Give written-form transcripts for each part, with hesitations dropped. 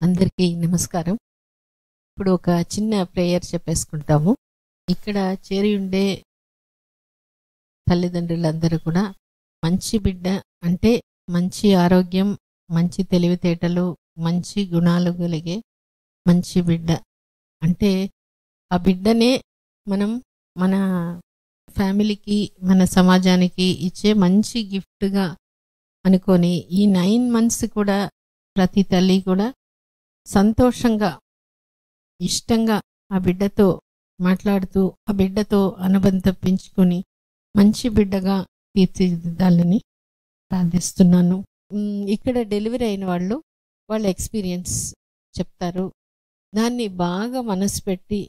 అందరికీ నమస్కారం. ఇప్పుడు ఒక చిన్న ప్రేయర్ చెప్పేసుకుంటాము. ఇక్కడ చేరి ఉండే తల్లిదండ్రులందరూ కూడా మంచి బిడ్డ అంటే మంచి ఆరోగ్యం, మంచి తెలివితేటలు, మంచి గుణాలు కలిగే మంచి బిడ్డ అంటే ఆ బిడ్డనే మనం మన ఫ్యామిలీకి, మన సమాజానికి ఇచ్చే మంచి గిఫ్ట్గా అనుకొని ఈ 9 months కూడా ప్రతి తల్లి కూడా సంతోషంగా, ఇష్టంగా ఆ బిడ్డతో మాట్లాడుతూ ఆ బిడ్డతో అనుబంధం పెంచుకొని మంచి బిడ్డగా తీర్చిదిద్దాలని ప్రార్థిస్తున్నాను. ఇక్కడ డెలివరీ అయిన వాళ్ళు వాళ్ళ ఎక్స్పీరియన్స్ చెప్తారు. దాన్ని బాగా మనసు పెట్టి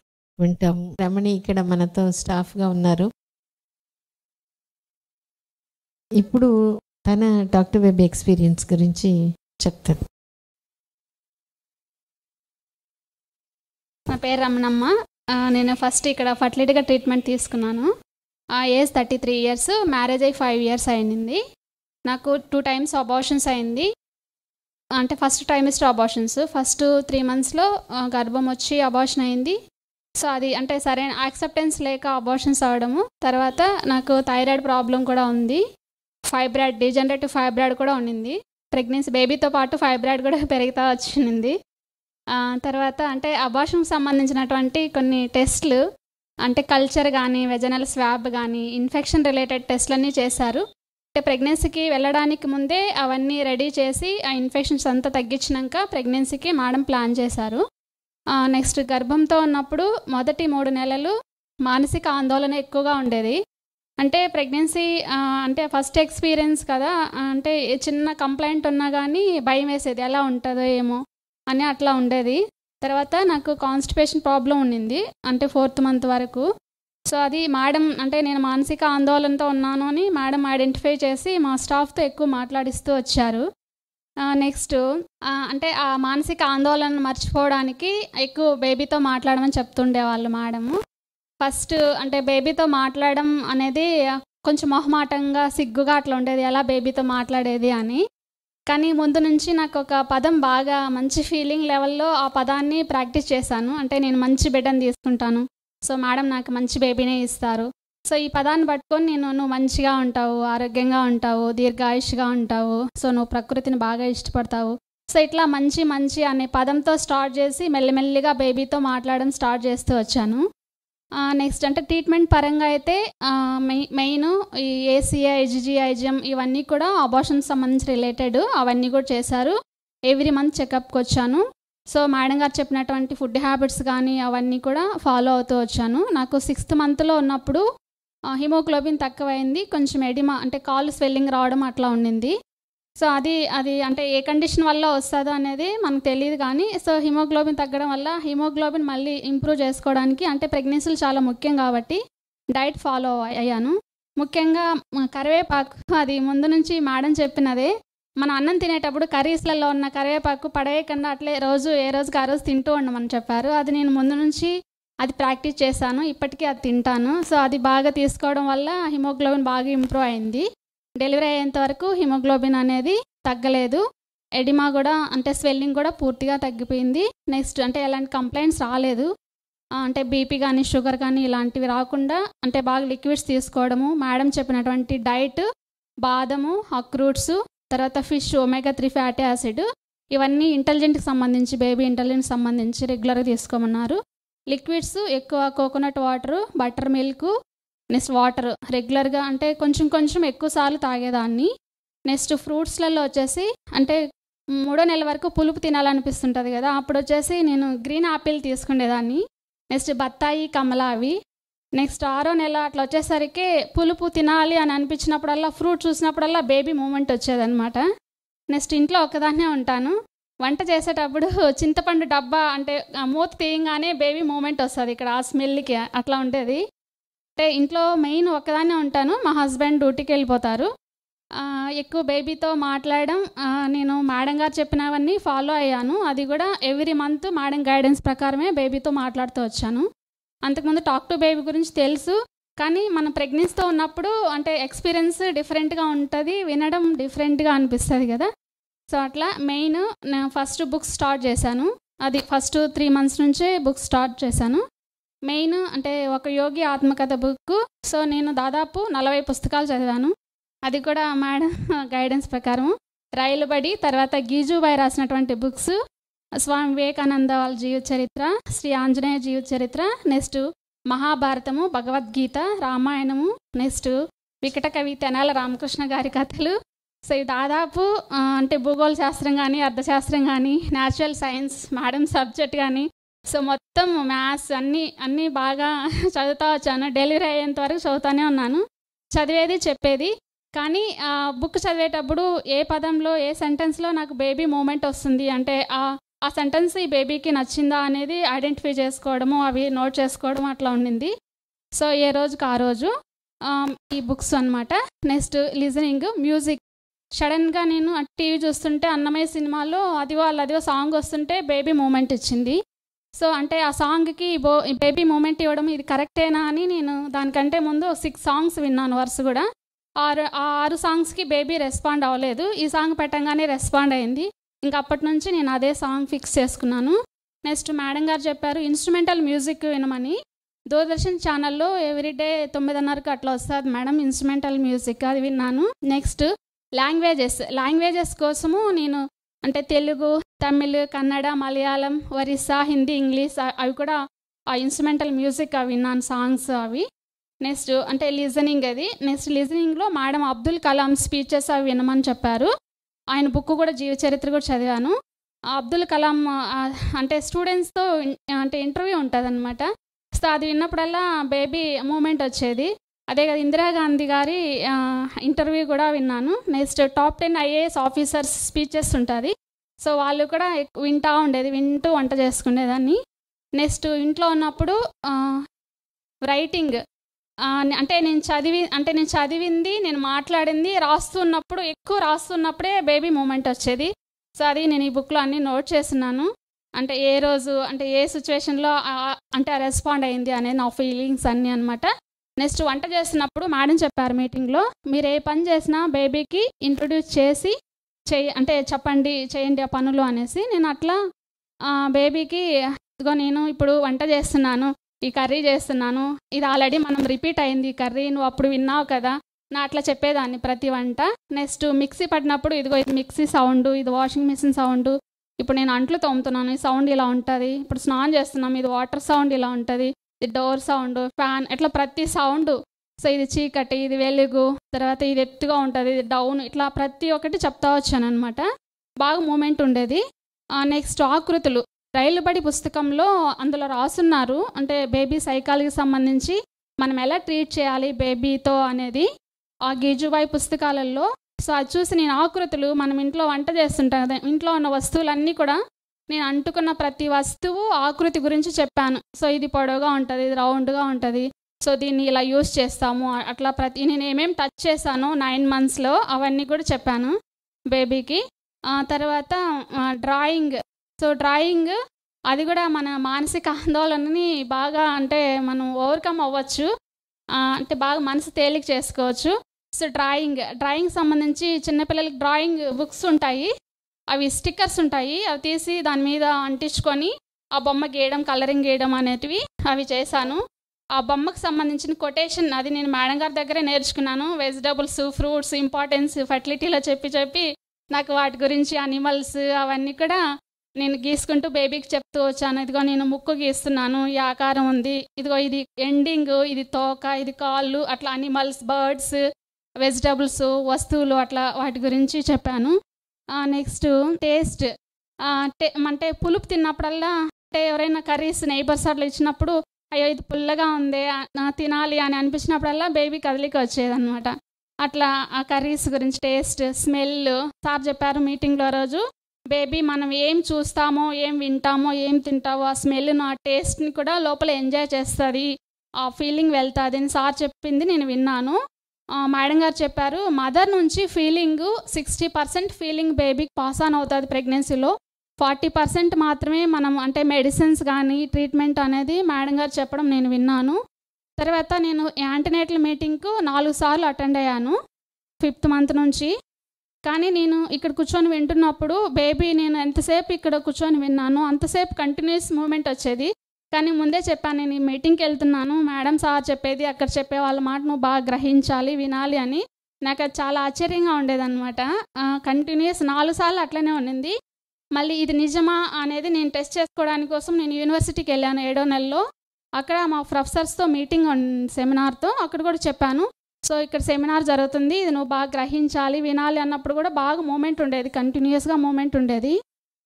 వింటాము. రమణి ఇక్కడ మనతో స్టాఫ్గా ఉన్నారు. ఇప్పుడు తన డాక్టర్ బేబీ ఎక్స్పీరియన్స్ గురించి చెప్తారు. నా పేరు రమణమ్మ. నేను ఫస్ట్ ఇక్కడ ఫర్టిలిటీగా ట్రీట్మెంట్ తీసుకున్నాను. ఏజ్ 33 years, మ్యారేజ్ అయ్యి 5 years అయింది. నాకు 2 times అబార్షన్స్ అయింది. అంటే ఫస్ట్ ట్రైమిస్టర్ అబార్షన్స్. ఫస్ట్ 3 monthsలో గర్భం వచ్చి అబార్షన్ అయింది. సో అది అంటే సరైన యాక్సెప్టెన్స్ లేక అబార్షన్స్ అవడము. తర్వాత నాకు థైరాయిడ్ ప్రాబ్లం కూడా ఉంది. ఫైబ్రాయిడ్, డీజనరేటివ్ ఫైబ్రాయిడ్ కూడా ఉండింది. ప్రెగ్నెన్సీ బేబీతో పాటు ఫైబ్రాయిడ్ కూడా పెరుగుతూ వచ్చింది. తర్వాత అంటే అబార్షన్కి సంబంధించినటువంటి కొన్ని టెస్ట్లు అంటే కల్చర్ కానీ, వెజనల్ స్వాబ్ కానీ, ఇన్ఫెక్షన్ రిలేటెడ్ టెస్ట్లన్నీ చేశారు. అంటే ప్రెగ్నెన్సీకి వెళ్ళడానికి ముందే అవన్నీ రెడీ చేసి ఆ ఇన్ఫెక్షన్స్ అంతా తగ్గించినాక ప్రెగ్నెన్సీకి మేడం ప్లాన్ చేశారు. నెక్స్ట్ గర్భంతో ఉన్నప్పుడు మొదటి 3 నెలలు మానసిక ఆందోళన ఎక్కువగా ఉండేది. అంటే ప్రెగ్నెన్సీ అంటే ఫస్ట్ ఎక్స్పీరియన్స్ కదా, అంటే చిన్న కంప్లైంట్ ఉన్నా కానీ భయం వేసేది, ఎలా ఉంటుందో ఏమో అని అట్లా ఉండేది. తర్వాత నాకు కాన్స్టిపేషన్ ప్రాబ్లం ఉండింది అంటే 4th month వరకు. సో అది మేడం అంటే నేను మానసిక ఆందోళనతో ఉన్నాను అని మేడం ఐడెంటిఫై చేసి మా స్టాఫ్తో ఎక్కువ మాట్లాడిస్తూ వచ్చారు. నెక్స్ట్ అంటే ఆ మానసిక ఆందోళన మర్చిపోవడానికి ఎక్కువ బేబీతో మాట్లాడమని చెప్తుండేవాళ్ళు మేడము. ఫస్ట్ అంటే బేబీతో మాట్లాడడం అనేది కొంచెం మొహమాటంగా, సిగ్గుగా అట్లా ఉండేది, ఎలా బేబీతో మాట్లాడేది అని. కానీ ముందు నుంచి నాకు ఒక పదం బాగా మంచి ఫీలింగ్ లెవెల్లో ఆ పదాన్ని ప్రాక్టీస్ చేశాను. అంటే నేను మంచి బిడ్డను తీసుకుంటాను, సో మేడం నాకు మంచి బేబీనే ఇస్తారు. సో ఈ పదాన్ని పట్టుకొని నువ్వు మంచిగా ఉంటావు, ఆరోగ్యంగా ఉంటావు, దీర్ఘాయుష్గా ఉంటావు, సో నువ్వు ప్రకృతిని బాగా ఇష్టపడతావు. సో ఇట్లా మంచి మంచి అనే పదంతో స్టార్ట్ చేసి మెల్లిమెల్లిగా బేబీతో మాట్లాడడం స్టార్ట్ చేస్తూ వచ్చాను. నెక్స్ట్ అంటే ట్రీట్మెంట్ పరంగా అయితే మెయిన్ ఈ ఏసీఏ, ఐజీజీ, ఐజిఎం ఇవన్నీ కూడా అబార్షన్ సంబంధించి రిలేటెడ్ అవన్నీ కూడా చేశారు. ఎవ్రీ మంత్ చెకప్కి వచ్చాను. సో మేడం గారు చెప్పినటువంటి ఫుడ్ హ్యాబిట్స్ కానీ అవన్నీ కూడా ఫాలో అవుతూ వచ్చాను. నాకు 6th monthలో ఉన్నప్పుడు హిమోగ్లోబిన్ తక్కువైంది, కొంచెం ఎడిమా అంటే కాళ్ళు స్వెల్లింగ్ రావడం అట్లా ఉండింది. సో అది అంటే ఏ కండిషన్ వల్ల వస్తుందో అనేది మనకు తెలియదు. కానీ సో హిమోగ్లోబిన్ తగ్గడం వల్ల హిమోగ్లోబిన్ మళ్ళీ ఇంప్రూవ్ చేసుకోవడానికి అంటే ప్రెగ్నెన్సీలు చాలా ముఖ్యం కాబట్టి డైట్ ఫాలో అయ్యాను. ముఖ్యంగా కరివేపాకు, అది ముందు నుంచి మేడం చెప్పినదే. మన అన్నం తినేటప్పుడు కర్రీస్లలో ఉన్న కరివేపాకు పడేయకుండా అట్లే రోజు ఏ రోజుకి ఆ రోజు తింటూ ఉండమని చెప్పారు. అది నేను ముందు నుంచి అది ప్రాక్టీస్ చేశాను, ఇప్పటికీ అది తింటాను. సో అది బాగా తీసుకోవడం వల్ల హిమోగ్లోబిన్ బాగా ఇంప్రూవ్ అయింది. డెలివరీ అయ్యేంత వరకు హిమోగ్లోబిన్ అనేది తగ్గలేదు. ఎడిమా కూడా అంటే స్వెల్లింగ్ కూడా పూర్తిగా తగ్గిపోయింది. నెక్స్ట్ అంటే ఎలాంటి కంప్లైంట్స్ రాలేదు. అంటే బీపీ కానీ, షుగర్ కానీ ఇలాంటివి రాకుండా అంటే బాగా లిక్విడ్స్ తీసుకోవడము, మేడం చెప్పినటువంటి డైట్, బాదము, అక్రూట్స్, తర్వాత ఫిష్, ఒమేగా 3 ఫ్యాటీ యాసిడ్ ఇవన్నీ ఇంటెలిజెంట్కి సంబంధించి, బేబీ ఇంటెలిజెంట్కి సంబంధించి రెగ్యులర్గా తీసుకోమన్నారు. లిక్విడ్స్ ఎక్కువ coconut water, butter milk, next water రెగ్యులర్గా అంటే కొంచెం ఎక్కువ సార్లు తాగేదాన్ని. నెక్స్ట్ ఫ్రూట్స్లలో వచ్చేసి అంటే 3వ నెల వరకు పులుపు తినాలనిపిస్తుంటుంది కదా, అప్పుడు వచ్చేసి నేను గ్రీన్ యాపిల్ తీసుకునేదాన్ని. నెక్స్ట్ బత్తాయి, కమలా అవి. నెక్స్ట్ 6వ నెల అట్లా వచ్చేసరికి పులుపు తినాలి అని అనిపించినప్పుడల్లా, ఫ్రూట్ చూసినప్పుడల్లా బేబీ మూమెంట్ వచ్చేదన్నమాట. నెక్స్ట్ ఇంట్లో ఒక్కదాన్నే ఉంటాను. వంట చేసేటప్పుడు చింతపండు డబ్బా అంటే మూత తీయంగానే బేబీ మూమెంట్ వస్తుంది, ఇక్కడ ఆ స్మెల్కి అట్లా ఉండేది. అంటే ఇంట్లో మెయిన్ ఒక్కదాన్నే ఉంటాను, మా హస్బెండ్ డ్యూటీకి వెళ్ళిపోతారు. ఎక్కువ బేబీతో మాట్లాడడం నేను మేడం గారు చెప్పినవన్నీ ఫాలో అయ్యాను. అది కూడా ఎవ్రీ మంత్ మేడం గైడెన్స్ ప్రకారమే బేబీతో మాట్లాడుతూ వచ్చాను. అంతకుముందు టాక్ టు బేబీ గురించి తెలుసు, కానీ మనం ప్రెగ్నెన్సీతో ఉన్నప్పుడు అంటే ఎక్స్పీరియన్స్ డిఫరెంట్గా ఉంటుంది, వినడం డిఫరెంట్గా అనిపిస్తుంది కదా. సో అట్లా మెయిన్ నేను ఫస్ట్ బుక్స్ స్టార్ట్ చేశాను. అది ఫస్ట్ 3 మంత్స్ నుంచే బుక్స్ స్టార్ట్ చేశాను. మెయిన్ అంటే ఒక యోగి ఆత్మకథ బుక్. సో నేను దాదాపు 40 పుస్తకాలు చదివాను. అది కూడా మేడం గైడెన్స్ ప్రకారం. రైలుబడి, తర్వాత గీజుబాయి రాసినటువంటి బుక్స్, స్వామి వివేకానంద వాళ్ళ జీవిత చరిత్ర, శ్రీ ఆంజనేయ జీవిత చరిత్ర, నెక్స్ట్ మహాభారతము, భగవద్గీత, రామాయణము, నెక్స్ట్ వికట కవి తెనాల రామకృష్ణ గారి కథలు. సో ఇవి దాదాపు అంటే భూగోళ శాస్త్రం కానీ, అర్థశాస్త్రం కానీ, న్యాచురల్ సైన్స్ మేడం సబ్జెక్ట్ కానీ, సో మొత్తం మ్యాథ్స్ అన్నీ బాగా చదువుతూ వచ్చాను. డెలివరీ అయ్యేంత వరకు చదువుతూనే ఉన్నాను. చదివేది చెప్పేది. కానీ బుక్ చదివేటప్పుడు ఏ పదంలో ఏ సెంటెన్స్లో నాకు బేబీ మూమెంట్ వస్తుంది అంటే ఆ సెంటెన్స్ ఈ బేబీకి నచ్చిందా అనేది ఐడెంటిఫై చేసుకోవడము, అవి నోట్ చేసుకోవడం అట్లా ఉండింది. సో ఏ రోజుకి ఆ రోజు ఈ బుక్స్ అనమాట. Next listening, music. సడన్గా నేను టీవీ చూస్తుంటే అన్నమయ్య సినిమాలో అదిగో సాంగ్ వస్తుంటే బేబీ మూమెంట్ ఇచ్చింది. సో అంటే ఆ సాంగ్కి బేబీ మూమెంట్ ఇవ్వడం ఇది కరెక్టేనా అని నేను దానికంటే ముందు 6 సాంగ్స్ విన్నాను వరుస కూడా. 6 సాంగ్స్కి బేబీ రెస్పాండ్ అవ్వలేదు. ఈ సాంగ్ పెట్టంగానే రెస్పాండ్ అయింది. ఇంకా అప్పటి నుంచి నేను అదే సాంగ్ ఫిక్స్ చేసుకున్నాను. నెక్స్ట్ మేడం గారు చెప్పారు ఇన్స్ట్రుమెంటల్ మ్యూజిక్ వినమని. దూరదర్శన్ ఛానల్లో ఎవ్రీడే 9:30కి అట్లా వస్తుంది మేడం ఇన్స్ట్రుమెంటల్ మ్యూజిక్, అది విన్నాను. నెక్స్ట్ లాంగ్వేజెస్ కోసము నేను అంటే తెలుగు, తమిళ్, కన్నడ, మలయాళం, ఒరిస్సా, హిందీ, ఇంగ్లీష్ అవి కూడా ఆ ఇన్స్ట్రుమెంటల్ మ్యూజిక్ అవి విన్నాను, సాంగ్స్ అవి. నెక్స్ట్ అంటే లిజనింగ్ అది. నెక్స్ట్ లిజనింగ్లో మేడం అబ్దుల్ కలాం స్పీచెస్ అవి వినమని చెప్పారు. ఆయన బుక్ కూడా జీవిత చరిత్ర కూడా చదివాను. అబ్దుల్ కలాం అంటే స్టూడెంట్స్తో అంటే ఇంటర్వ్యూ ఉంటుంది అనమాట. సో అది విన్నప్పుడల్లా బేబీ మూమెంట్ వచ్చేది. అదే కదా ఇందిరాగాంధీ గారి ఇంటర్వ్యూ కూడా విన్నాను. Next top 10 IAS officers speeches ఉంటుంది. సో వాళ్ళు కూడా వింటూ వంట చేసుకునేదాన్ని. నెక్స్ట్ ఇంట్లో ఉన్నప్పుడు రైటింగ్ అంటే నేను చదివింది, నేను మాట్లాడింది ఎక్కువ రాస్తున్నప్పుడే బేబీ మూమెంట్ వచ్చేది. సో అది నేను ఈ బుక్లో అన్నీ నోట్ చేస్తున్నాను. అంటే ఏ రోజు అంటే ఏ సిచ్యువేషన్లో అంటే రెస్పాండ్ అయింది అనేది నా ఫీలింగ్స్ అన్నీ అనమాట. నెక్స్ట్ వంట చేస్తున్నప్పుడు మేడం చెప్పారు మీటింగ్లో, మీరు ఏ పని చేసినా బేబీకి ఇంట్రొడ్యూస్ చేసి చేయండి ఆ పనులు అనేసి. నేను అట్లా బేబీకి ఇదిగో నేను ఇప్పుడు వంట చేస్తున్నాను, ఈ కర్రీ చేస్తున్నాను, ఇది ఆల్రెడీ మనం రిపీట్ అయింది ఈ కర్రీ, నువ్వు అప్పుడు విన్నావు కదా నా అట్లా చెప్పేదాన్ని ప్రతి వంట. నెక్స్ట్ మిక్సీ పట్టినప్పుడు ఇదిగో ఇది మిక్సీ సౌండ్, ఇది వాషింగ్ మిషన్ సౌండ్, ఇప్పుడు నేను అంట్లు తోముతున్నాను ఈ సౌండ్ ఇలా ఉంటుంది, ఇప్పుడు స్నానం చేస్తున్నాం ఇది వాటర్ సౌండ్ ఇలా ఉంటుంది, ఇది డోర్ సౌండ్, ఫ్యాన్, ఇట్లా ప్రతి సౌండ్. సో ఇది చీకటి, ఇది వెలుగు, తర్వాత ఇది ఎత్తుగా ఉంటుంది, ఇది డౌన్, ఇట్లా ప్రతి ఒక్కటి చెప్తా వచ్చాను అనమాట. బాగా మూమెంట్ ఉండేది. నెక్స్ట్ ఆకృతులు. రైలుబడి పుస్తకంలో అందులో రాసున్నారు అంటే బేబీ సైకాలజీకి సంబంధించి మనం ఎలా ట్రీట్ చేయాలి బేబీతో అనేది ఆ గీజుబాయి పుస్తకాలలో. సో అది చూసి నేను ఆకృతులు మనం ఇంట్లో వంట చేస్తుంటాం కదా, ఇంట్లో ఉన్న వస్తువులన్నీ కూడా నేను అంటుకున్న ప్రతి వస్తువు ఆకృతి గురించి చెప్పాను. సో ఇది పొడవుగా ఉంటుంది, ఇది రౌండ్గా ఉంటుంది, సో దీన్ని ఇలా యూస్ చేస్తాము, అట్లా నేను ఏమేమి టచ్ చేశానో 9 మంత్స్లో అవన్నీ కూడా చెప్పాను బేబీకి. తర్వాత డ్రాయింగ్. సో డ్రాయింగ్ అది కూడా మన మానసిక ఆందోళనని బాగా అంటే మనం ఓవర్కమ్ అవ్వచ్చు, అంటే బాగా మనసు తేలిక చేసుకోవచ్చు. సో డ్రాయింగ్ సంబంధించి చిన్నపిల్లలకి డ్రాయింగ్ బుక్స్ ఉంటాయి, అవి స్టిక్కర్స్ ఉంటాయి, అవి తీసి దాని మీద అంటించుకొని ఆ బొమ్మ గీయడం, కలరింగ్ గీయడం అనేటివి అవి చేశాను. ఆ బొమ్మకు సంబంధించిన కొటేషన్ అది నేను మేడం గారి దగ్గరే నేర్చుకున్నాను. వెజిటబుల్స్, ఫ్రూట్స్ ఇంపార్టెన్స్ ఫర్టిలిటీలో చెప్పి నాకు వాటి గురించి అనిమల్స్ అవన్నీ కూడా నేను గీసుకుంటూ బేబీకి చెప్తూ వచ్చాను. ఇదిగో నేను ముక్కు గీస్తున్నాను, ఈ ఆకారం ఉంది, ఇదిగో ఇది ఎండింగ్, ఇది తోక, ఇది కాళ్ళు, అట్లా అనిమల్స్, బర్డ్స్, వెజిటబుల్స్, వస్తువులు అట్లా వాటి గురించి చెప్పాను. Next taste. అంటే పులుపు తిన్నప్పుడల్లా అంటే ఎవరైనా కర్రీస్ నైబర్స్ అట్లా ఇచ్చినప్పుడు అయ్యో ఇది పుల్లగా ఉంది తినాలి అని అనిపించినప్పుడల్లా బేబీ కదలిక వచ్చేదన్నమాట. అట్లా ఆ కర్రీస్ గురించి టేస్ట్, స్మెల్. సార్ చెప్పారు మీటింగ్లో రోజు, బేబీ మనం ఏం చూస్తామో, ఏం వింటామో, ఏం తింటామో ఆ స్మెల్ను, ఆ టేస్ట్ని కూడా లోపల ఎంజాయ్ చేస్తుంది, ఆ ఫీలింగ్ వెళ్తుంది అని సార్ చెప్పింది నేను విన్నాను. మేడం గారు చెప్పారు మదర్ నుంచి 60% ఫీలింగ్ బేబీకి పాస్ ఆన్ అవుతుంది ప్రెగ్నెన్సీలో, 40% మాత్రమే మనం అంటే మెడిసిన్స్ కానీ ట్రీట్మెంట్ అనేది మేడం గారు చెప్పడం నేను విన్నాను. తర్వాత నేను యాంటీనేటల్ మీటింగ్కు 4 సార్లు అటెండ్ అయ్యాను 5th మంత్ నుంచి. కానీ నేను ఇక్కడ కూర్చొని వింటున్నప్పుడు బేబీ నేను ఎంతసేపు ఇక్కడ కూర్చొని విన్నాను అంతసేపు కంటిన్యూస్ మూమెంట్ వచ్చేది. కానీ ముందే చెప్పాను, నేను ఈ మీటింగ్కి వెళ్తున్నాను, మేడం సార్ చెప్పేది అక్కడ చెప్పే వాళ్ళ మాట నువ్వు బాగా గ్రహించాలి, వినాలి అని. నాకు అది చాలా ఆశ్చర్యంగా ఉండేదన్నమాట. కంటిన్యూస్ 4 సార్లు అట్లనే ఉండింది. మళ్ళీ ఇది నిజమా అనేది నేను టెస్ట్ చేసుకోవడానికి కోసం నేను యూనివర్సిటీకి వెళ్ళాను 7వ నెలలో. అక్కడ మా ప్రొఫెసర్స్తో మీటింగ్ సెమినార్తో అక్కడ కూడా చెప్పాను. సో ఇక్కడ సెమినార్ జరుగుతుంది, ఇది నువ్వు బాగా గ్రహించాలి, వినాలి అన్నప్పుడు కూడా బాగా మూమెంట్ ఉండేది, కంటిన్యూస్గా మూమెంట్ ఉండేది.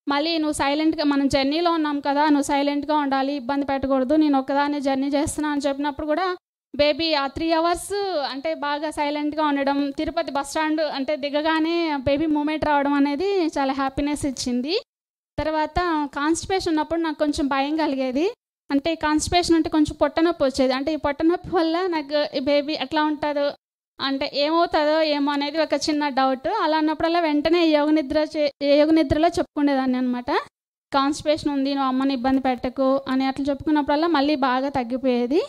మళ్ళీ నువ్వు సైలెంట్గా, మనం జర్నీలో ఉన్నాం కదా, నువ్వు సైలెంట్గా ఉండాలి, ఇబ్బంది పెట్టకూడదు, నేను ఒక్కదాన్ని జర్నీ చేస్తున్నాను అని చెప్పినప్పుడు కూడా బేబీ ఆ 3 అవర్స్ అంటే బాగా సైలెంట్గా ఉండడం, తిరుపతి బస్ స్టాండ్ అంటే దిగగానే బేబీ మూమెంట్ రావడం అనేది చాలా హ్యాపీనెస్ ఇచ్చింది. తర్వాత కాన్స్టిపేషన్ ఉన్నప్పుడు నాకు కొంచెం భయం కలిగేది. అంటే కాన్స్టిపేషన్ అంటే కొంచెం పొట్టనొప్పి వచ్చేది. అంటే ఈ పొట్టనొప్పి వల్ల నాకు ఈ బేబీ ఎట్లా ఉంటుందో, అంటే ఏమవుతుందో ఏమో అనేది ఒక చిన్న డౌట్. అలా అన్నప్పుడల్లా వెంటనే యోగ నిద్రలో చెప్పుకునేదాన్ని అనమాట. కాన్స్టిపేషన్ ఉంది, నువ్వు అమ్మని ఇబ్బంది పెట్టకు అని అట్లా చెప్పుకున్నప్పుడల్లా మళ్ళీ బాగా తగ్గిపోయేది.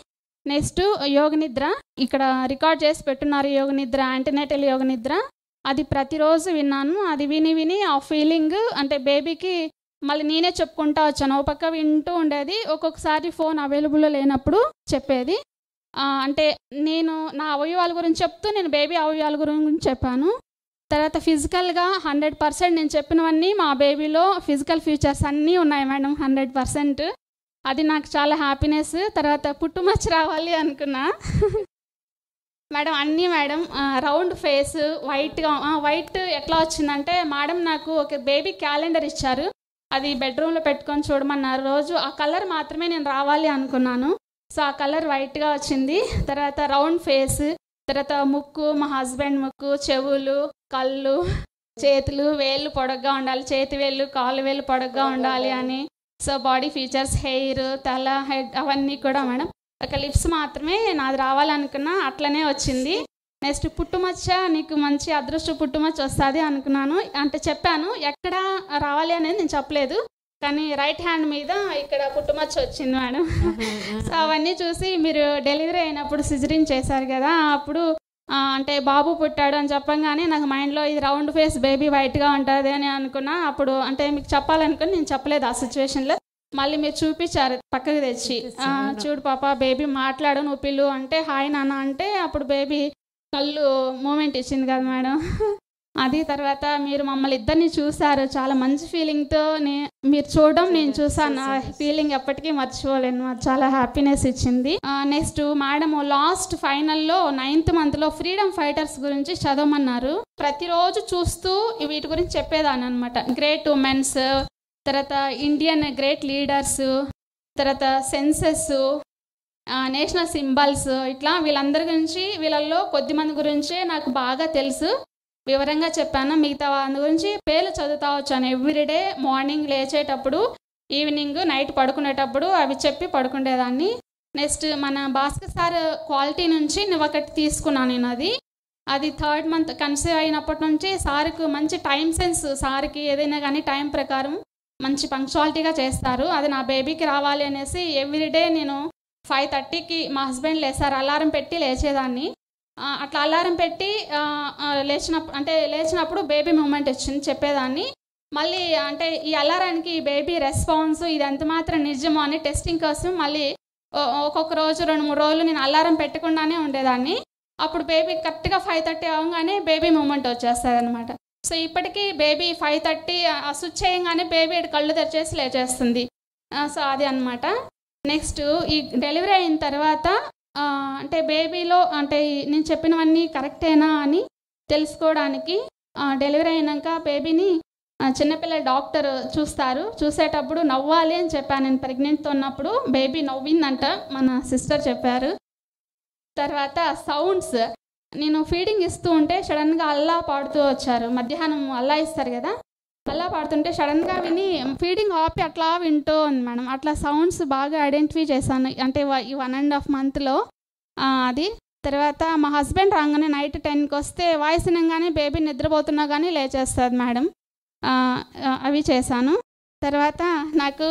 నెక్స్ట్ యోగ నిద్ర, ఇక్కడ రికార్డ్ చేసి పెట్టున్నారు యోగ నిద్ర, యాంటీనేటల్ యోగ నిద్ర. అది ప్రతిరోజు విన్నాను. అది విని ఆ ఫీలింగ్ అంటే బేబీకి మళ్ళీ నేనే చెప్పుకుంటా వచ్చాను. ఒక పక్క వింటూ ఉండేది, ఒక్కొక్కసారి ఫోన్ అవైలబుల్లో లేనప్పుడు చెప్పేది. అంటే నేను నా అవయవాల గురించి చెప్తూ నేను బేబీ అవయవాల గురించి చెప్పాను. తర్వాత ఫిజికల్గా 100% నేను చెప్పినవన్నీ మా బేబీలో ఫిజికల్ ఫీచర్స్ అన్నీ ఉన్నాయి మేడం, 100%. అది నాకు చాలా హ్యాపీనెస్. తర్వాత పుట్టుమచ్చ రావాలి అనుకున్నా మేడం, అన్నీ మేడం. రౌండ్ ఫేస్, వైట్గా, వైట్ ఎట్లా వచ్చిందంటే మేడం నాకు ఒక బేబీ క్యాలెండర్ ఇచ్చారు, అది బెడ్రూమ్లో పెట్టుకొని చూడమన్నారు. రోజు ఆ కలర్ మాత్రమే నేను రావాలి అనుకున్నాను. సో ఆ కలర్ వైట్గా వచ్చింది. తర్వాత రౌండ్ ఫేస్, తర్వాత ముక్కు, మా హస్బెండ్ ముక్కు, చెవులు, కళ్ళు, చేతులు, వేళ్ళు పొడగ్గా ఉండాలి, చేతి వేళ్ళు, కాలు వేళ్ళు పొడగ్గా ఉండాలి అని. సో బాడీ ఫీచర్స్, హెయిర్, తల, హెడ్ అవన్నీ కూడా మేడం. ఒక లిప్స్ మాత్రమే నాది రావాలనుకున్నా, అట్లనే వచ్చింది. నెక్స్ట్ పుట్టుమచ్చ, నీకు మంచి అదృష్ట పుట్టుమచ్చ వస్తుంది అనుకున్నాను. అంటే చెప్పాను, ఎక్కడ రావాలి అనేది నేను చెప్పలేదు, కానీ రైట్ హ్యాండ్ మీద ఇక్కడ పుట్టుమచ్చ వచ్చింది మేడం. సో అవన్నీ చూసి మీరు డెలివరీ అయినప్పుడు సిజరింగ్ చేశారు కదా, అప్పుడు అంటే బాబు పుట్టాడు అని చెప్పంగానే నాకు మైండ్లో ఇది రౌండ్ ఫేస్ బేబీ వైట్గా ఉంటుంది అని అనుకున్నా. అప్పుడు అంటే మీకు చెప్పాలనుకుని నేను చెప్పలేదు ఆ సిచ్యువేషన్లో. మళ్ళీ మీరు చూపించారు పక్కకు తెచ్చి, చూడు పాప బేబీ మాట్లాడు, నువ్వు పిల్లు అంటే హాయ్ నాన్న అంటే అప్పుడు బేబీ కళ్ళు మూమెంట్ ఇచ్చింది కదా మేడం. అది తర్వాత మీరు మమ్మల్ని ఇద్దరిని చూసారు, చాలా మంచి ఫీలింగ్తో మీరు చూడడం నేను చూసాను. ఆ ఫీలింగ్ ఎప్పటికీ మర్చిపోలేను, అది చాలా హ్యాపీనెస్ ఇచ్చింది. నెక్స్ట్ మేడం లాస్ట్ ఫైనల్లో 9th మంత్లో ఫ్రీడమ్ ఫైటర్స్ గురించి చదవమన్నారు. ప్రతిరోజు చూస్తూ వీటి గురించి చెప్పేదాన్ని అనమాట. గ్రేట్ ఉమెన్స్, తర్వాత ఇండియన్ గ్రేట్ లీడర్స్, తర్వాత సెన్సెస్, నేషనల్ సింబల్స్, ఇట్లా వీళ్ళందరి గురించి, వీళ్ళల్లో కొద్దిమంది గురించే నాకు బాగా తెలుసు, వివరంగా చెప్పాను. మిగతా అందు గురించి పేర్లు చదువుతా వచ్చాను. ఎవ్రీడే మార్నింగ్ లేచేటప్పుడు, ఈవినింగ్, నైట్ పడుకునేటప్పుడు అవి చెప్పి పడుకునేదాన్ని. నెక్స్ట్ మన భాస్కర్ సార్ క్వాలిటీ నుంచి నేను ఒకటి తీసుకున్నాను. నేను అది 3rd మంత్ కన్సీవ్ అయినప్పటి నుంచి సార్కు మంచి టైం సెన్స్, సార్కి ఏదైనా కానీ టైం ప్రకారం మంచి పంక్చువాలిటీగా చేస్తారు. అది నా బేబీకి రావాలి అనేసి ఎవ్రీడే నేను 5:30కి మా హస్బెండ్ లేసారు, అలారం పెట్టి లేచేదాన్ని. అట్లా అలారం పెట్టి లేచినప్పుడు బేబీ మూమెంట్ వచ్చింది చెప్పేదాన్ని. మళ్ళీ అంటే ఈ అలారానికి బేబీ రెస్పాన్స్ ఇది ఎంత మాత్రం నిజమో అని టెస్టింగ్ కోసం మళ్ళీ ఒక్కొక్క రోజు 2-3 రోజులు నేను అలారం పెట్టకుండానే ఉండేదాన్ని. అప్పుడు బేబీ కరెక్ట్గా 5:30 అవగానే బేబీ మూమెంట్ వచ్చేస్తుంది అనమాట. సో ఇప్పటికీ బేబీ 5:30 స్విచ్ చేయగానే బేబీ కళ్ళు తెరిచేసి లేచేస్తుంది. సో అది అనమాట. నెక్స్ట్ ఈ డెలివరీ అయిన తర్వాత అంటే బేబీలో అంటే నేను చెప్పినవన్నీ కరెక్టేనా అని తెలుసుకోవడానికి డెలివరీ అయినాక బేబీని చిన్నపిల్లల డాక్టర్ చూసేటప్పుడు నవ్వాలి అని చెప్పాను. నేను ప్రెగ్నెంట్తో ఉన్నప్పుడు బేబీ నవ్విందంట, మన సిస్టర్ చెప్పారు. తర్వాత సౌండ్స్, నేను ఫీడింగ్ ఇస్తూ ఉంటే సడన్గా అల్లా పాడుతూ వచ్చారు. మధ్యాహ్నం అల్లా ఇస్తారు కదా, అల్లా పాడుతుంటే సడన్గా విని ఫీడింగ్ ఆపి అట్లా వింటూ ఉంది మేడం. అట్లా సౌండ్స్ బాగా ఐడెంటిఫై చేశాను అంటే ఈ 1.5 మంత్లో అది. తర్వాత మా హస్బెండ్ రాగానే నైట్ 10కి వస్తే వాయిస్ వినగానే బేబీ నిద్రపోతున్నా కానీ లేచేస్తుంది మేడం. అవి చేశాను. తర్వాత నాకు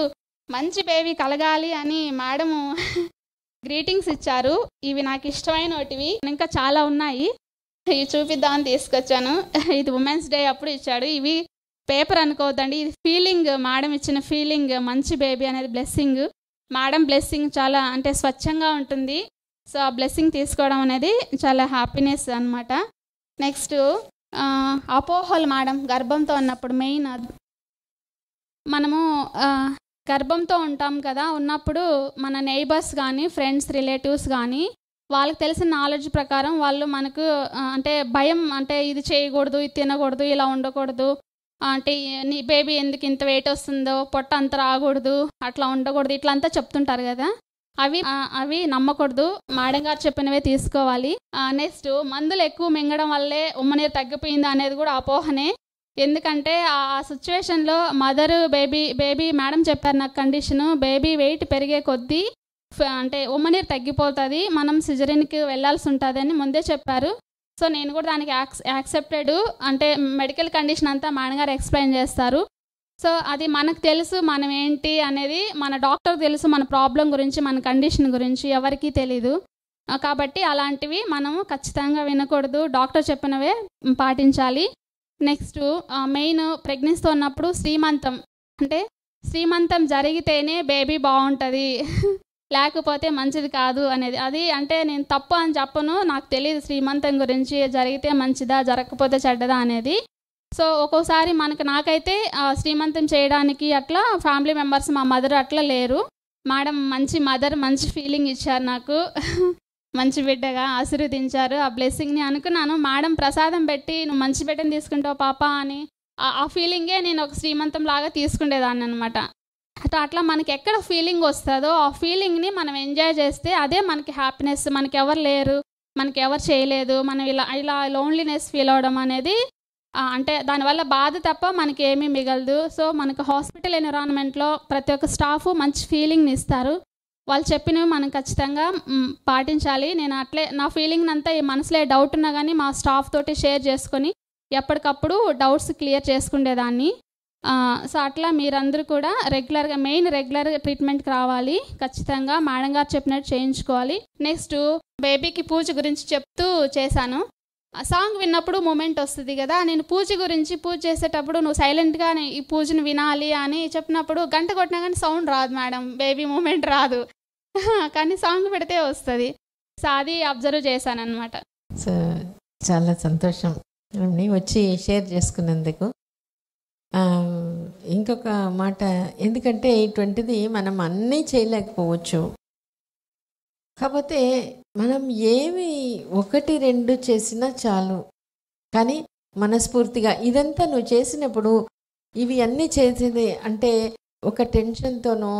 మంచి బేబీ కలగాలి అని మేడము గ్రీటింగ్స్ ఇచ్చారు. ఇవి నాకు ఇష్టమైనటివి, ఇంకా చాలా ఉన్నాయి. ఇవి చూపిద్దామని తీసుకొచ్చాను. ఇది ఉమెన్స్ డే అప్పుడు ఇచ్చాడు. ఇవి పేపర్ అనుకోవద్దండి, ఇది ఫీలింగ్, మేడం ఇచ్చిన ఫీలింగ్. మంచి బేబీ అనేది బ్లెస్సింగ్. మేడం బ్లెస్సింగ్ చాలా అంటే స్వచ్ఛంగా ఉంటుంది. సో ఆ బ్లెస్సింగ్ తీసుకోవడం అనేది చాలా హ్యాపీనెస్ అనమాట. నెక్స్ట్ అపోహలు మేడం గర్భంతో ఉన్నప్పుడు మెయిన్ మనము గర్భంతో ఉంటాం కదా, ఉన్నప్పుడు మన నైబర్స్ కానీ ఫ్రెండ్స్ రిలేటివ్స్ కానీ వాళ్ళకి తెలిసిన నాలెడ్జ్ ప్రకారం వాళ్ళు మనకు అంటే భయం, అంటే ఇది చేయకూడదు, ఇది తినకూడదు, ఇలా ఉండకూడదు, అంటే నీ బేబీ ఎందుకు ఇంత వెయిట్ వస్తుందో, పొట్ట అంత రాకూడదు, అట్లా ఉండకూడదు, ఇట్లా అంతా చెప్తుంటారు కదా. అవి నమ్మకూడదు. మేడం గారు చెప్పినవే తీసుకోవాలి. నెక్స్ట్ మందులు ఎక్కువ మింగడం వల్లే ఉమ్మనీరు తగ్గిపోయింది అనేది కూడా అపోహనే. ఎందుకంటే ఆ సిచ్యువేషన్లో మదర్ బేబీ మేడం చెప్పారు నాకు కండిషను, బేబీ వెయిట్ పెరిగే కొద్దీ అంటే ఉమ్మనీరు తగ్గిపోతుంది, మనం సిజరీన్కి వెళ్ళాల్సి ఉంటుంది అని ముందే చెప్పారు. సో నేను కూడా దానికి యాక్సెప్టెడ్. అంటే మెడికల్ కండిషన్ అంతా మేడం గారు ఎక్స్ప్లెయిన్ చేస్తారు. సో అది మనకు తెలుసు మనం ఏంటి అనేది, మన డాక్టర్ తెలుసు మన ప్రాబ్లం గురించి, మన కండిషన్ గురించి ఎవరికీ తెలీదు. కాబట్టి అలాంటివి మనము ఖచ్చితంగా వినకూడదు, డాక్టర్ చెప్పినవే పాటించాలి. నెక్స్ట్ మెయిన్ ప్రెగ్నెన్సీతో ఉన్నప్పుడు శ్రీమంతం, అంటే శ్రీమంతం జరిగితేనే బేబీ బాగుంటుంది, లేకపోతే మంచిది కాదు అనేది. అది అంటే నేను తప్పు అని చెప్పను, నాకు తెలియదు శ్రీమంతం గురించి, జరిగితే మంచిదా జరగకపోతే చెడ్డదా అనేది. సో ఒక్కోసారి నాకైతే శ్రీమంతం చేయడానికి అట్లా ఫ్యామిలీ మెంబర్స్ మా మదర్ అట్లా లేరు. మేడం మంచి మదర్, మంచి ఫీలింగ్ ఇచ్చారు నాకు, మంచి బిడ్డగా ఆశీర్వదించారు. ఆ బ్లెస్సింగ్ని అనుకున్నాను, మేడం ప్రసాదం పెట్టి నువ్వు మంచి బిడ్డని తీసుకుంటావు పాప అని, ఆ ఫీలింగే నేను ఒక శ్రీమంతం లాగా తీసుకునేదాన్ని అనమాట. అట్లా మనకి ఎక్కడ ఫీలింగ్ వస్తుందో ఆ ఫీలింగ్ని మనం ఎంజాయ్ చేస్తే అదే మనకి హ్యాపీనెస్. మనకి ఎవరు లేరు, మనకి ఎవరు చేయలేదు, మనం ఇలా లోన్లీనెస్ ఫీల్ అవడం అనేది అంటే దానివల్ల బాధ తప్ప మనకి ఏమీ మిగలదు. సో మనకు హాస్పిటల్ ఎన్విరాన్మెంట్లో ప్రతి ఒక్క స్టాఫ్ మంచి ఫీలింగ్ని ఇస్తారు. వాళ్ళు చెప్పినవి మనం ఖచ్చితంగా పాటించాలి. నేను అట్లే నా ఫీలింగ్ అంతా ఈ మనసులో డౌట్ ఉన్నా కానీ మా స్టాఫ్ తోటి షేర్ చేసుకొని ఎప్పటికప్పుడు డౌట్స్ క్లియర్ చేసుకునేదాన్ని. సో అట్లా మీరందరూ కూడా రెగ్యులర్ ట్రీట్మెంట్కి రావాలి. ఖచ్చితంగా మేడం గారు చెప్పినట్టు చేయించుకోవాలి. నెక్స్ట్ బేబీకి పూజ గురించి చెప్తూ చేశాను. సాంగ్ విన్నప్పుడు మూమెంట్ వస్తుంది కదా, నేను పూజ చేసేటప్పుడు నువ్వు సైలెంట్గా ఈ పూజను వినాలి అని చెప్పినప్పుడు గంట కొట్టినా కానీ సౌండ్ రాదు మేడం, బేబీ మూమెంట్ రాదు, కానీ సాంగ్ పెడితే వస్తుంది. సో అది అబ్జర్వ్ చేశాను అనమాట. సో చాలా సంతోషం వచ్చి షేర్ చేసుకున్నందుకు. ఇంకొక మాట, ఎందుకంటే ఇటువంటిది మనం అన్నీ చేయలేకపోవచ్చు, కాకపోతే మనం ఏమి 1-2 చేసినా చాలు. కానీ మనస్ఫూర్తిగా ఇదంతా నువ్వు చేసినప్పుడు ఇవి అన్నీ చేసేది అంటే ఒక టెన్షన్తోనో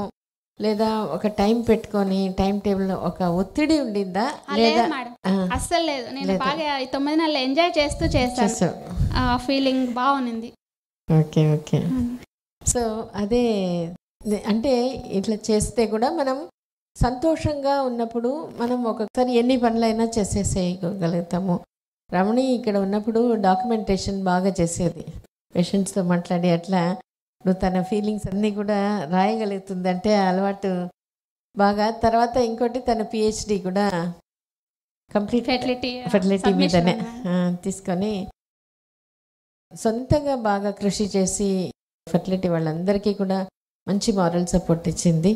లేదా ఒక టైం పెట్టుకొని టైం టేబుల్ ఒక ఒత్తిడి ఉండిందా? లేదా అస్సలు లేదు, నేను బాగా 9 నెలలు ఎంజాయ్ చేస్తూ చేశాను, ఫీలింగ్ బాగుంది. Okay okay. సో అదే అంటే ఇట్లా చేస్తే కూడా మనం సంతోషంగా ఉన్నప్పుడు మనం ఒక్కొక్కసారి ఎన్ని పనులైనా చేసేసేయగలుగుతాము. రమణి ఇక్కడ ఉన్నప్పుడు డాక్యుమెంటేషన్ బాగా చేసేది, పేషెంట్స్తో మాట్లాడి అట్లా నువ్వు తన ఫీలింగ్స్ అన్నీ కూడా రాయగలుగుతుంది అంటే అలవాటు బాగా. తర్వాత ఇంకోటి తన పిహెచ్డి కూడా కంప్లీట్ ఫెర్టిలిటీ మీదనే తీసుకొని సొంతంగా బాగా కృషి చేసి ఫెర్టిలిటీ వాళ్ళందరికీ కూడా మంచి మారల్ సపోర్ట్ ఇచ్చింది.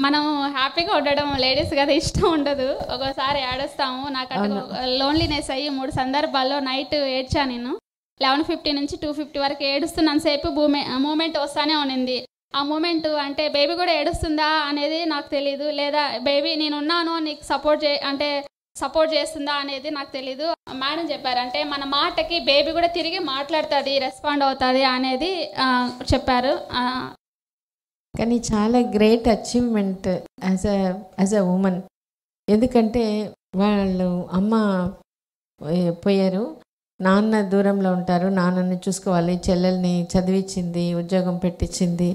మనం హ్యాపీగా ఉండడం లేడీస్ కదా ఇష్టం ఉండదు, ఒక్కోసారి ఏడుస్తాము. నాకు అటు లోన్లీనెస్ అయ్యి 3 సందర్భాల్లో నైట్ ఏడ్చా. నేను 11:50 నుంచి 2:50 వరకు ఏడుస్తున్నాను సేపు. మూమెంట్ వస్తానే ఉన్నింది. ఆ మూమెంట్ అంటే బేబీ కూడా ఏడుస్తుందా అనేది నాకు తెలియదు, లేదా బేబీ నేనున్నాను నీకు సపోర్ట్ చేస్తుందా అనేది నాకు తెలీదు. మేడం చెప్పారు, అంటే మన మాటకి బేబీ కూడా తిరిగి మాట్లాడుతుంది, రెస్పాండ్ అవుతుంది అనేది చెప్పారు. కానీ చాలా great achievement as a women. ఎందుకంటే వాళ్ళు అమ్మ పోయారు, నాన్న దూరంలో ఉంటారు, నాన్నని చూసుకోవాలి, చెల్లెల్ని చదివించింది, ఉద్యోగం పెట్టించింది,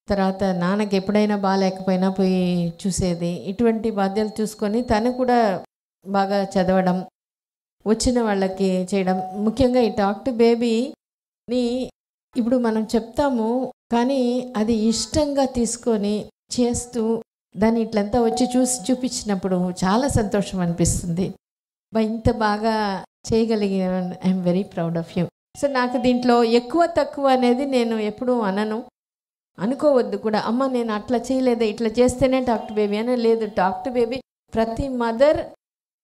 తర్వాత నాన్నకి ఎప్పుడైనా బాగాలేకపోయినా పోయి చూసేది. ఇటువంటి బాధ్యతలు చూసుకొని తను కూడా బాగా చదవడం, వచ్చిన వాళ్ళకి చేయడం. ముఖ్యంగా ఈ టాక్ టు బేబీని ఇప్పుడు మనం చెప్తాము, కానీ అది ఇష్టంగా తీసుకొని చేస్తూ దాన్ని ఇట్లంతా వచ్చి చూపించినప్పుడు చాలా సంతోషం అనిపిస్తుంది. ఇంత బాగా చేయగలిగాను. I'm very proud of you. So నాకు దీంట్లో ఎక్కువ తక్కువ అనేది నేను ఎప్పుడూ అనను, అనుకోవద్దు కూడా. అమ్మ నేను అట్లా చేయలేదా, ఇట్లా చేస్తేనే టాక్ బేబీ అని లేదు. టాక్ బేబీ ప్రతి మదర్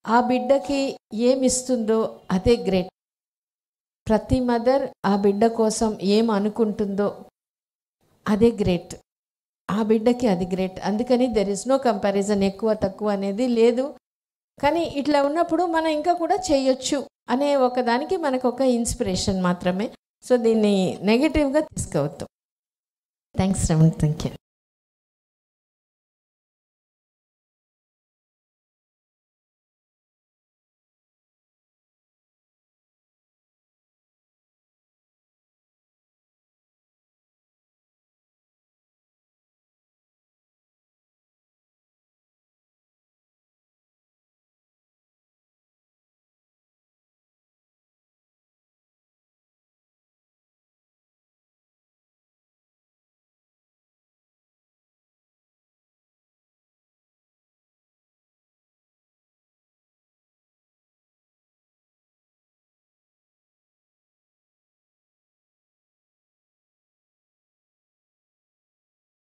ఆ బిడ్డకి ఏమిస్తుందో అదే గ్రేట్. ప్రతి మదర్ ఆ బిడ్డ కోసం ఏం అనుకుంటుందో అదే గ్రేట్. ఆ బిడ్డకి అది గ్రేట్. అందుకని దెర్ ఇస్ నో కంపారిజన్, ఎక్కువ తక్కువ అనేది లేదు. కానీ ఇట్లా ఉన్నప్పుడు మనం ఇంకా కూడా చేయొచ్చు అనే ఒకదానికి మనకు ఒక ఇన్స్పిరేషన్ మాత్రమే. సో దీన్ని నెగిటివ్గా తీసుకోవద్దు. Thanks Raman, thank you.